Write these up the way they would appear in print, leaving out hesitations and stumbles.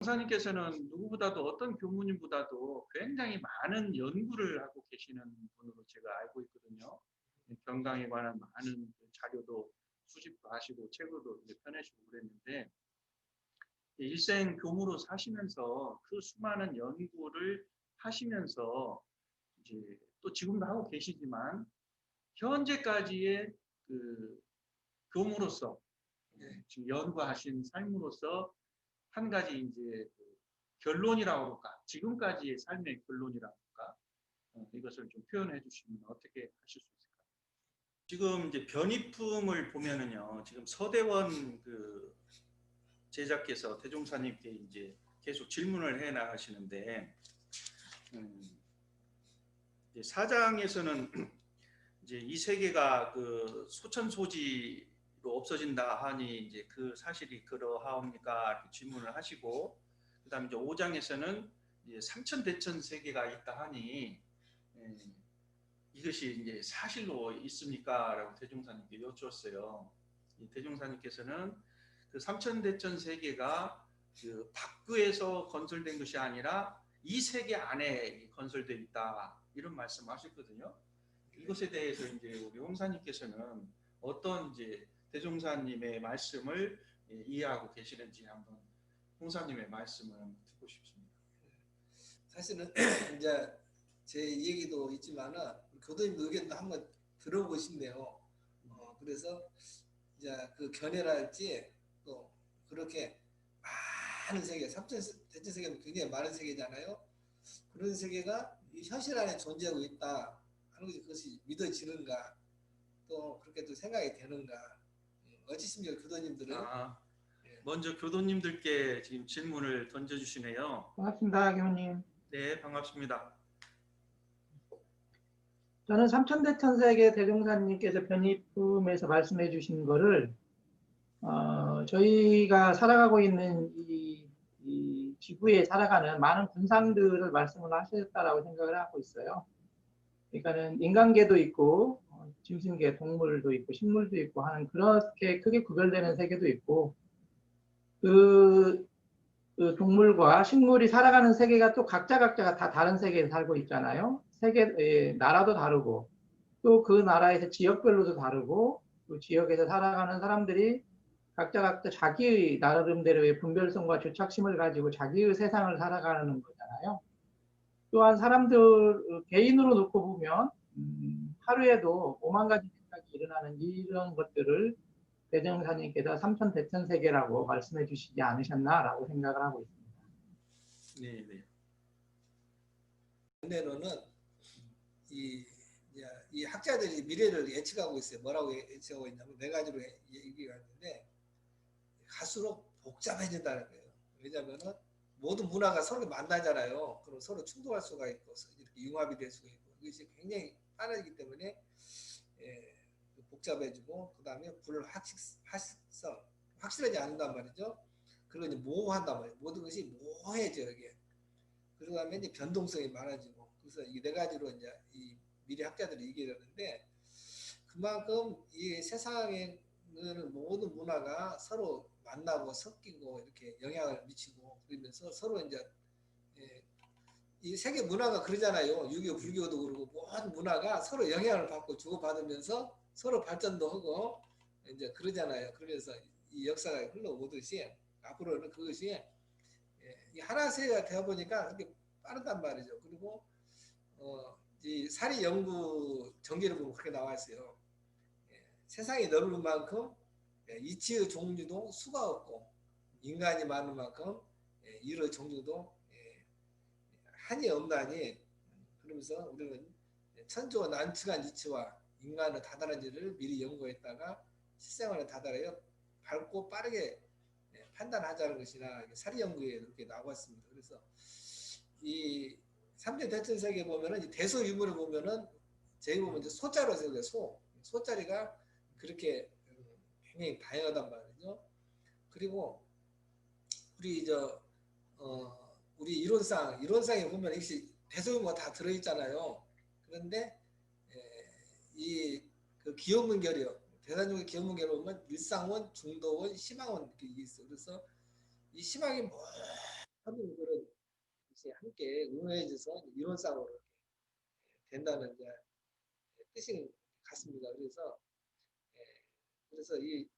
목사님께서는 누구보다도 어떤 교무님보다도 굉장히 많은 연구를 하고 계시는 분으로 제가 알고 있거든요. 건강에 관한 많은 자료도 수집도 하시고 책으로도 이제 펴내시고 그랬는데 일생 교무로 사시면서 그 수많은 연구를 하시면서 이제 또 지금도 하고 계시지만 현재까지의 그 교무로서 지금 연구하신 삶으로서 한 가지 이제 그 결론이라고 할까, 지금까지의 삶의 결론이라고 할까, 이것을 좀 표현해 주시면 어떻게 하실 수 있을까요? 지금 이제 변이품을 보면은요, 지금 서대원 그 제자께서 대종사님께 이제 계속 질문을 해 나가시는데, 이제 사장에서는 이제 이 세계가 그 소천소지로 없어진다 하니 이제 그 사실이 그러하옵니까? 이렇게 질문을 하시고, 그다음에 이제 5장에서는 이제 삼천대천 세계가 있다 하니 이것이 이제 사실로 있습니까? 라고 대종사님께 여쭈었어요. 이 대종사님께서는 그 삼천대천 세계가 그 밖에서 건설된 것이 아니라 이 세계 안에 건설되어 있다 이런 말씀하셨거든요. 이것에 대해서 이제 우리 홍사님께서는 어떤 이제 대종사님의 말씀을 이해하고 계시는지 한번 홍사님의 말씀을 한번 듣고 싶습니다. 사실은 이제 제 얘기도 있지만은 교도님 의견도 한번 들어보신대요. 그래서 이제 그 견해랄지 또 그렇게 많은 세계, 삼천대천 세계는 굉장히 많은 세계잖아요. 그런 세계가 이 현실 안에 존재하고 있다 하는 것이 그것이 믿어지는가, 또 그렇게 또 생각이 되는가. 어찌십니까, 교도님들은? 먼저 교도님들께 지금 질문을 던져주시네요. 반갑습니다, 교수님. 네, 반갑습니다. 저는 삼천대천세계 대종사님께서 변이품에서 말씀해 주신 거를 저희가 살아가고 있는 이 지구에 살아가는 많은 군상들을 말씀을 하셨다라고 생각을 하고 있어요. 그러니까는 인간계도 있고 짐승계, 동물도 있고 식물도 있고 하는 그렇게 크게 구별되는 세계도 있고 그 동물과 식물이 살아가는 세계가 또 각자가 다 다른 세계에 살고 있잖아요. 나라도 다르고 또 그 나라에서 지역별로도 다르고 그 지역에서 살아가는 사람들이 각자 자기의 나름대로의 분별성과 주착심을 가지고 자기의 세상을 살아가는 거잖아요. 또한 사람들 개인으로 놓고 보면 하루에도 5만 가지 생각이 일어나는 이런 것들을 대정사님께서 삼천대천세계라고 말씀해 주시지 않으셨나라고 생각을 하고 있습니다. 네. 반대로는 이 학자들이 미래를 예측하고 있어요. 뭐라고 예측하고 있냐면 네 가지로 얘기가 있는데 갈수록 복잡해진다는 거예요. 왜냐하면은 모든 문화가 서로 만나잖아요. 그럼 서로 충돌할 수가 있고 이렇게 융합이 될 수가 있고 이것이 굉장히 빠르기 때문에 복잡해지고 그 다음에 불확실성 확실하지 않는단 말이죠. 그리고 이제 모호한단 말이에요. 모든 것이 모호해져 이게. 그러고 나면 이제 변동성이 많아지고 그래서 이 네 가지로 이제 이 미래 학자들이 얘기를 하는데 그만큼 이 세상의 모든 문화가 서로 만나고 섞이고 이렇게 영향을 미치고 그러면서 서로 이제 이 세계 문화가 그러잖아요. 유교, 불교도 그러고 모든 문화가 서로 영향을 받고 주고받으면서 서로 발전도 하고 이제 그러잖아요. 그러면서 이 역사가 흘러오듯이 앞으로는 그것이 하나 세계가 되어 보니까 그렇게 빠르단 말이죠. 그리고 이 사리 연구 전기를 보면 그렇게 나와 있어요. 세상이 넓은 만큼 이치의 종류도 수가 없고 인간이 많은 만큼 일의 종류도 한이 없나니 그러면서 우리는 천조 난치간 이치와 인간의 다다른지를 미리 연구했다가 실생활에 다다르여 밝고 빠르게 판단하자는 것이나 사리 연구에 이렇게 나왔습니다. 그래서 이 삼천대천세계 보면은 이 대소유물을 보면은 제일 보면 이제 소자로 세워요. 소자리가 그렇게 굉장히 다양하단 말이죠. 그리고 우리 우리 이론상에 보면 역시 대소유무가 다 들어있잖아요. 그런데 그 기업문결이요. 대산중의 기업문결을 보면 일상원, 중도원, 심화원 이렇게 있어요. 그래서 이 심화이 모든 그런 것이 함께 응해져서 이론상으로 이렇게 된다는 이제 뜻인 것 같습니다. 그래서 이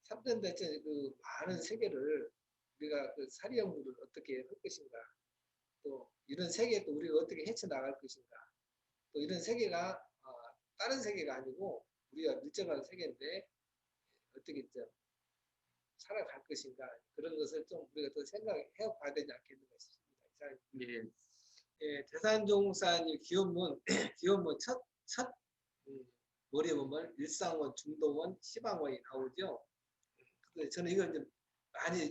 3천 대천 그 많은 세계를 우리가 그 사리 연구를 어떻게 할 것인가, 또 이런 세계에 또 우리가 어떻게 헤쳐나갈 것인가, 또 이런 세계가 다른 세계가 아니고 우리가 밀접한 세계인데 어떻게 좀 살아갈 것인가, 그런 것을 좀 우리가 또 생각해 봐야 되지 않겠는가 싶습니다. 예. 예, 대산종산 기원문 기원문 첫 머리에 보면 일상원, 중도원, 시방원이 나오죠. 그래서 저는 이걸 이제 많이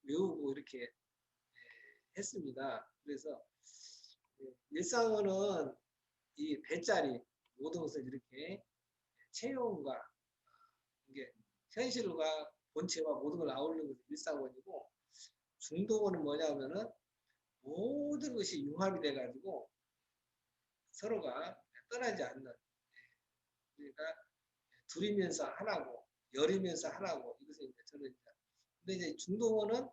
외우고 이렇게 했습니다. 그래서 일상원은 이 배짜리 모든 것을 이렇게 체험과 이게 현실과 본체와 모든 걸 아우르는 것이 일상원이고, 중도원은 뭐냐면은 모든 것이 융합이 돼가지고 서로가 떠나지 않는, 그러니까 둘이면서 하나고 열이면서 하나고, 이것을 이제 저는 이제, 근데 이제 중도원은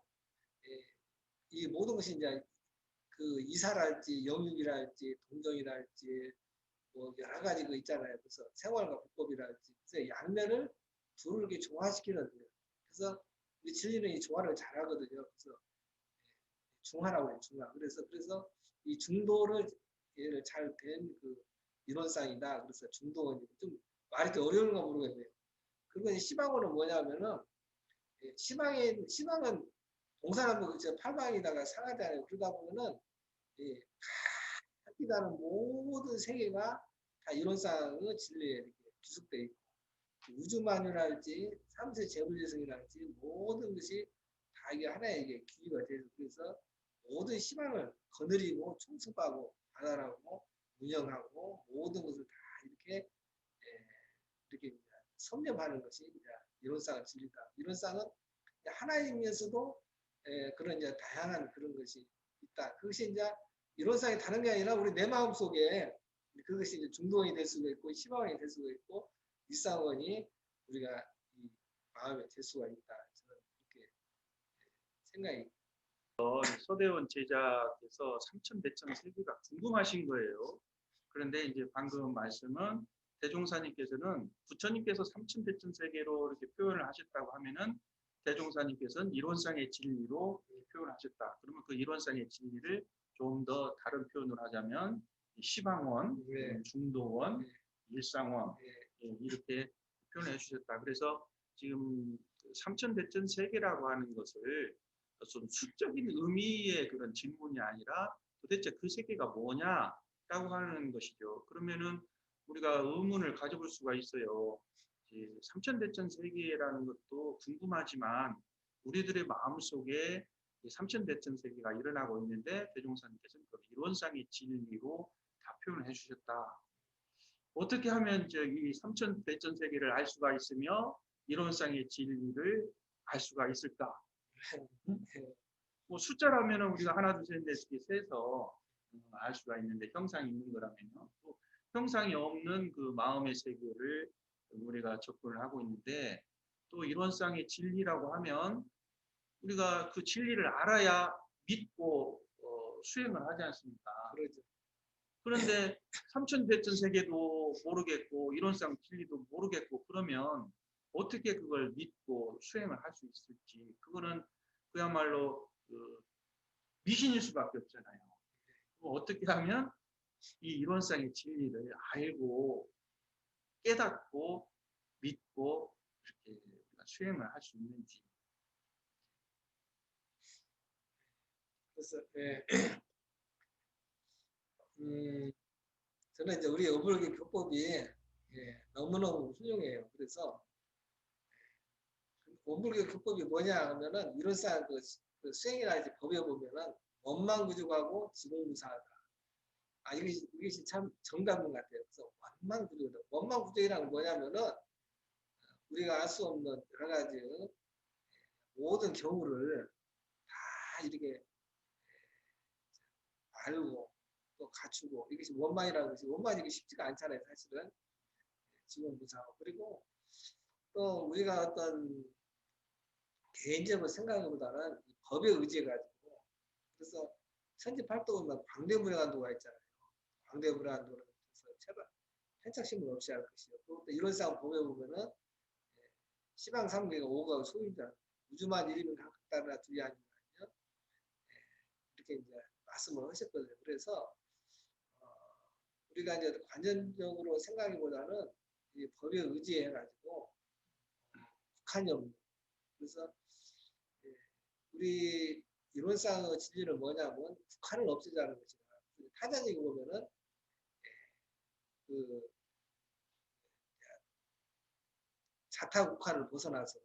이 모든 것이 이제 그 이사랄지 영육이랄지 동정이랄지 뭐 여러 가지 그 있잖아요. 그래서 생활과 불법이랄지, 그래서 양면을 둘을 이렇게 조화시키는, 그래서 우리 진리는 이 조화를 잘하거든요. 그래서 중화라고 해요, 중화. 그래서 이 중도를 얘를 잘 된 그 이론상이다. 그래서 중도원이고, 좀 말이 좀 어려운가 모르겠네요. 그리고 이제 시방원은 뭐냐면은, 시방은 동사나무 팔방에다가 상하잖아요. 그러다 보면은 각기다른 모든 세계가 다 이론상의 진리에 이렇게 기숙되어 있고, 우주만유랄지 삼세 재불재성이랄지 모든 것이 다 이게 하나의 이게 기기가 돼서, 그래서 모든 희망을 거느리고 충성하고 반환하고 운영하고 모든 것을 다 이렇게 이렇게 섭렵하는 것이 이제 이론상의 진리다. 이론상은 하나이면서도 그런 이제 다양한 그런 것이 있다. 그것이 이제 이론상이 다른 게 아니라 우리 내 마음 속에 그것이 이제 중도원이 될 수가 있고 시방원이 될 수가 있고 일상원이 우리가 이 마음에 될 수가 있다. 저는 이렇게 생각이. 서대원 제자께서 삼천대천 세계가 궁금하신 거예요. 그런데 이제 방금 말씀은 대종사님께서는 부처님께서 삼천대천 세계로 이렇게 표현을 하셨다고 하면은 대종사님께서는 이론상의 진리로 표현하셨다. 그러면 그 이론상의 진리를 좀 더 다른 표현을 하자면 시방원, 중도원, 일상원 이렇게 표현해 주셨다. 그래서 지금 삼천대천 세계라고 하는 것을 좀 수적인 의미의 그런 질문이 아니라 도대체 그 세계가 뭐냐라고 하는 것이죠. 그러면은 우리가 의문을 가져볼 수가 있어요. 삼천대천 세계라는 것도 궁금하지만 우리들의 마음속에 삼천대천 세계가 일어나고 있는데 대종사님께서는 그 이론상의 진리로 다 표현해 주셨다. 어떻게 하면 이 삼천대천 세계를 알 수가 있으며 이론상의 진리를 알 수가 있을까? 뭐 숫자라면 우리가 하나, 둘, 셋, 넷 이렇게 세서 알 수가 있는데 형상이 있는 거라면요. 또 형상이 없는 그 마음의 세계를 우리가 접근을 하고 있는데 또 이론상의 진리라고 하면 우리가 그 진리를 알아야 믿고 수행을 하지 않습니까? 그러죠. 그런데 삼천대천 세계도 모르겠고 이론상 진리도 모르겠고 그러면 어떻게 그걸 믿고 수행을 할 수 있을지 그거는 그야말로 미신일 수밖에 없잖아요. 어떻게 하면 이 이론상의 진리를 알고 깨닫고 믿고 이렇게 우리가 수행을 할 수 있는지. 그래서 저는 이제 우리 어불교 교법이 너무너무 훌륭해요. 그래서 어불교 교법이 뭐냐 하면은 이론상 그 수행이라든지 법에 보면은 원망구족하고 지공무사하다. 이것이 참 정답인 것 같아요. 그래서 원망구족이다. 원망구족이라는 건 뭐냐면은 우리가 알 수 없는 여러 가지 모든 경우를 다 이렇게 알고 또 갖추고, 이것이 원망이라는 것이, 원망이 쉽지가 않잖아요, 사실은. 지공무사하고. 그리고 또 우리가 어떤 개인적으로 생각보다는 법에 의지해가지고 그래서 천지팔도면 광대무량한도가 있잖아요. 광대무량한도는 그래서 제발 편착신문 없이 할 것이요. 또 이런 싸움 보면은 시방삼계가 오가 소유자 우주만 일이면 각각다르나 둘이 아니면 이렇게 이제 말씀을 하셨거든요. 그래서 우리가 이제 관전적으로 생각하기보다는 이 법에 의지해가지고 북한이 없는. 그래서 우리 이론상의 진리는 뭐냐면 북한을 없애자는 것이다. 타자적으로 보면은 그 자타 북한을 벗어나서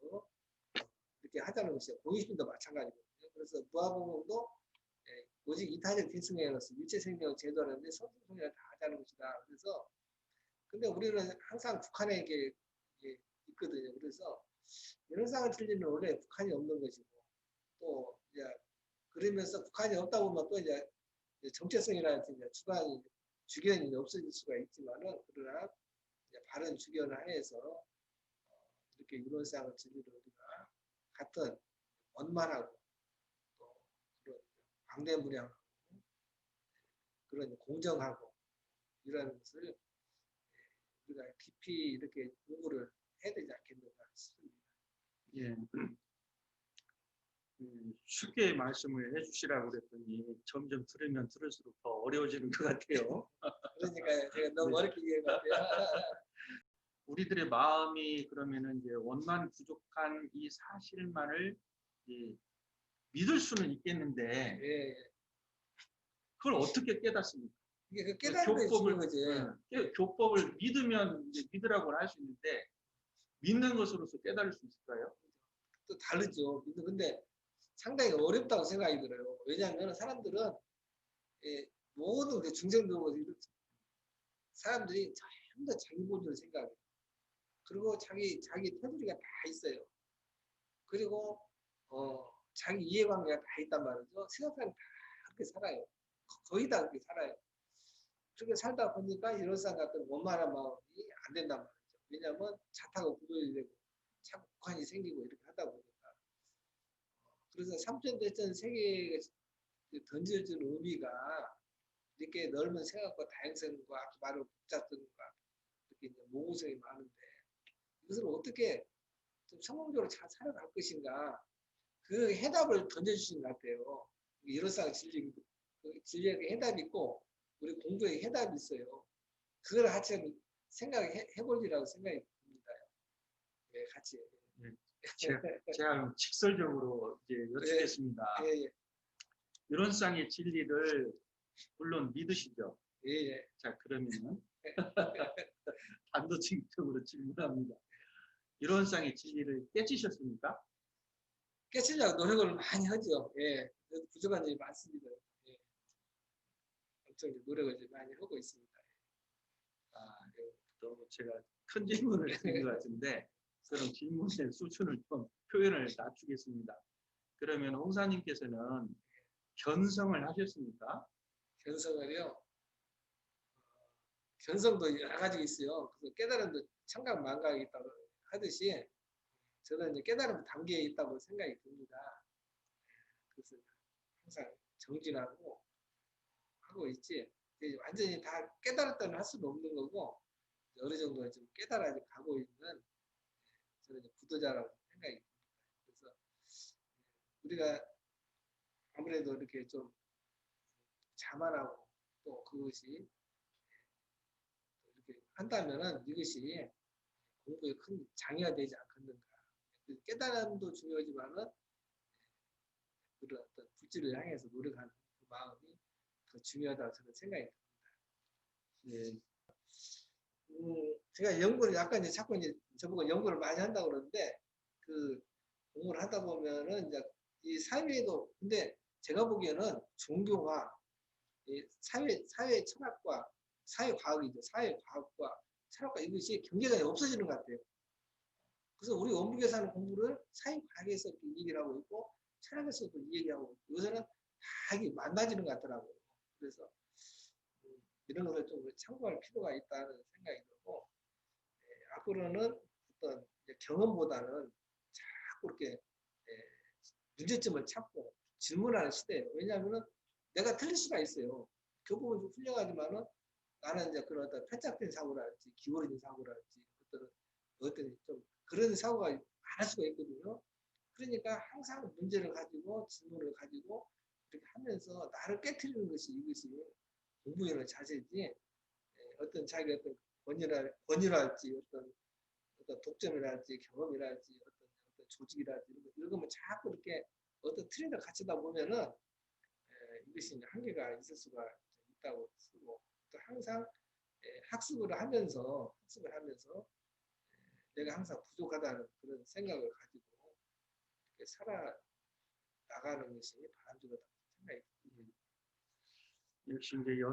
이렇게 하자는 것이죠. 공익심도 마찬가지거든요. 그래서 무아공동도 오직 이타적 필승에서 일체 생명 제도라는데 성승성이를 다 하자는 것이다. 그래서 근데 우리는 항상 북한에 이게 있거든요. 그래서 이론상의 진리는 원래 북한이 없는 것이고 또 이제 그러면서 북한이 없다 보면 또 이제 정체성이라는 이제 주견이 없어질 수가 있지만은 그러나 바른 주견을 하에서 이렇게 이론상의 진리를 우리가 같은 원만하고 또 그런 광대무량하고 그런 공정하고 이런 것을 우리가 깊이 이렇게 공부를 해야 되지 않겠는가 싶습니다. 예. 쉽게 말씀을 해주시라고 그랬더니 점점 들으면 들을수록 더 어려워지는 것 같아요. 그러니까 제가 너무 네. 어렵게 얘기한 것 같아요. 우리들의 마음이 그러면은 이제 원만 부족한 이 사실만을 믿을 수는 있겠는데 예. 그걸 어떻게 깨닫습니까? 이게 그 깨달음이 중요한 거지. 교법을 믿으면 이제 믿으라고 할 수 있는데 믿는 것으로서 깨달을 수 있을까요? 또 다르죠. 근데 상당히 어렵다고 생각이 들어요. 왜냐하면 사람들은 모든 그 중생도 사람들이 전부 다 자기 본인을 생각해요. 그리고 자기 테두리가 다 있어요. 그리고 자기 이해관계가 다 있단 말이죠. 세상사람 다 그렇게 살아요. 거의 다 그렇게 살아요. 그렇게 살다 보니까 이런 사람 같은 원만한 마음이 안 된단 말이죠. 왜냐하면 자타가 구별이 되고 자꾸 북한이 생기고 이렇게 하다 보니까. 그래서 삼천대천 세계에 던져진 의미가 이렇게 넓은 생각과 다양성과 말을 복잡성과 이렇게 이제 모호성이 많은데 이것을 어떻게 좀 성공적으로 잘 살아갈 것인가 그 해답을 던져주신 것 같아요. 이론상 진리의 해답이 있고 우리 공부에 해답이 있어요. 그걸 같이 생각해보리라고 생각이 듭니다. 네, 같이. 제가 직설적으로 이제 여쭙겠습니다. 예. 이론상의 진리를 물론 믿으시죠? 예. 자, 그러면은 단도직입적으로 질문합니다. 이론상의 진리를 깨치셨습니까? 깨치려고 노력을 많이 하죠. 예. 부족한 점이 많습니다. 예. 엄청 노력을 많이 하고 있습니다. 또 제가 큰 질문을 드린 것 같은데 그럼 질문의 수준을 좀 표현을 낮추겠습니다. 그러면 홍사님께서는 견성을 하셨습니까? 견성을요. 견성도 여러 가지 있어요. 그래서 깨달음도 청각 망각이 있다고 하듯이 저는 이제 깨달음 단계에 있다고 생각이 듭니다. 그래서 항상 정진하고 하고 있지. 완전히 다 깨달았다는 할 수는 없는 거고 어느 정도 좀 깨달아 가고 있는 저는 이제 부도자라고 생각이 듭니다. 그래서 우리가 아무래도 이렇게 좀 자만하고 또 그것이 이렇게 한다면은 이것이 공부에 큰 장애가 되지 않겠는가. 깨달음도 중요하지만은 그런 어떤 불지를 향해서 노력하는 그 마음이 더 중요하다고 저는 생각이 듭니다. 예. 제가 연구를 약간 이제 자꾸 이제 저보고 연구를 많이 한다고 그러는데 그 공부를 하다 보면은 이제 이 사회에도 근데 제가 보기에는 종교와 이 사회 철학과 사회 과학이죠. 사회 과학과 철학과 이것이 경계가 없어지는 것 같아요. 그래서 우리 원북에서 하는 공부를 사회 과학에서 얘기를 하고 있고 철학에서도 얘기하고 있고 요새는 다 이게 만나지는 것 같더라고요. 그래서 이런 것을 좀 참고할 필요가 있다는 생각이 들고 앞으로는 어떤 경험보다는 자꾸 이렇게 문제점을 찾고 질문하는 시대예요. 왜냐하면 내가 틀릴 수가 있어요. 그 부분 좀 훌륭하지만은 나는 이제 그런 어떤 패착된 사고랄지 기울어진 사고랄지 어떤 좀 그런 사고가 많을 수가 있거든요. 그러니까 항상 문제를 가지고 질문을 가지고 이렇게 하면서 나를 깨트리는 것이 이것이 공부하는 자세지. 어떤 자기 어떤 권위랄지 어떤 독점이랄지 경험이랄지 어떤 조직이랄지 이런 거면 자꾸 이렇게 어떤 틀에다 갇히다 보면은 이것이 이제 한계가 있을 수가 있다고 쓰고 또 항상 학습을 하면서 내가 항상 부족하다는 그런 생각을 가지고 이렇게 살아나가는 것이 바람직하다고 생각이 듭니다. 역시 이제